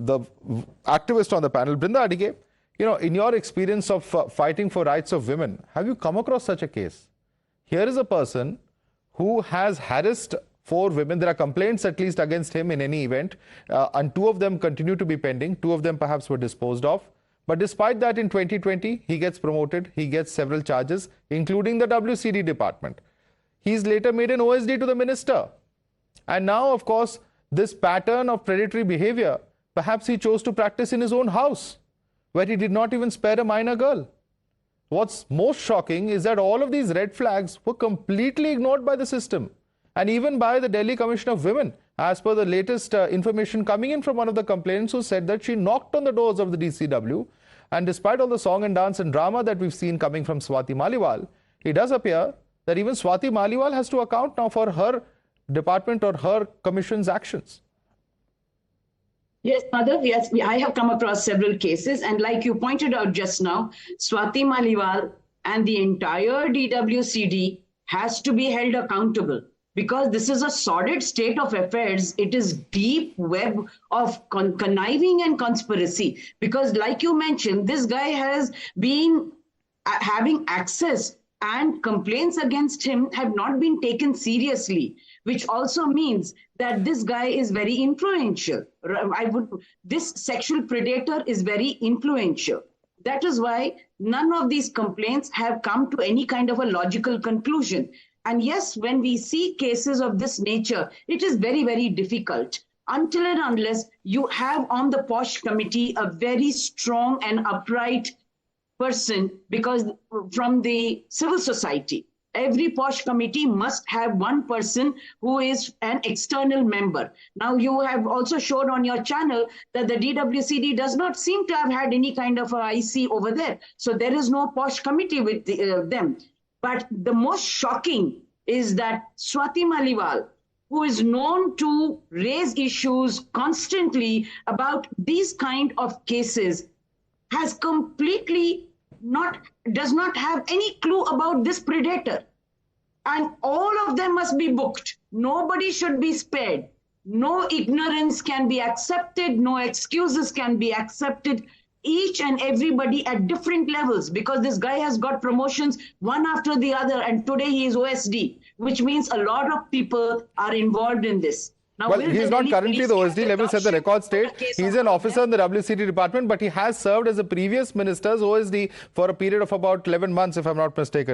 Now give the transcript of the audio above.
the activist on the panel. Brinda Adige, in your experience of fighting for rights of women, have you come across such a case? Here is a person who has harassed 4 women. There are complaints at least against him in any event, and 2 of them continue to be pending. 2 of them perhaps were disposed of. But despite that, in 2020, he gets promoted. He gets several charges, including the WCD department. He's later made an OSD to the minister. And now, of course, this pattern of predatory behavior, perhaps he chose to practice in his own house, where he did not even spare a minor girl. What's most shocking is that all of these red flags were completely ignored by the system and even by the Delhi Commission of Women, as per the latest information coming in from one of the complainants who said that she knocked on the doors of the DCW, and despite all the song and dance and drama that we've seen coming from Swati Maliwal, it does appear that even Swati Maliwal has to account now for her department or her commission's actions. Yes, Madhav, yes, I have come across several cases, and like you pointed out just now, Swati Maliwal and the entire DWCD has to be held accountable, because this is a sordid state of affairs. It is deep web of conniving and conspiracy, because like you mentioned, this guy has been having access, and complaints against him have not been taken seriously, which also means that this guy is very influential. This sexual predator is very influential. That is why none of these complaints have come to any kind of a logical conclusion. And yes, when we see cases of this nature, it is very, very difficult until and unless you have on the POSH committee a very strong and upright person, because from the civil society, every POSH committee must have one person who is an external member. Now, you have also showed on your channel that the DWCD does not seem to have had any kind of a IC over there. So there is no POSH committee with them. But the most shocking is that Swati Maliwal, who is known to raise issues constantly about these kind of cases, has completely does not have any clue about this predator. And all of them must be booked. Nobody should be spared. No ignorance can be accepted. No excuses can be accepted. Each and everybody at different levels, because this guy has got promotions one after the other, and today he is OSD, which means a lot of people are involved in this. Now, well, he is not currently the OSD level, said the record state. He's an officer in the WCD department, but he has served as a previous minister's OSD for a period of about 11 months, if I'm not mistaken.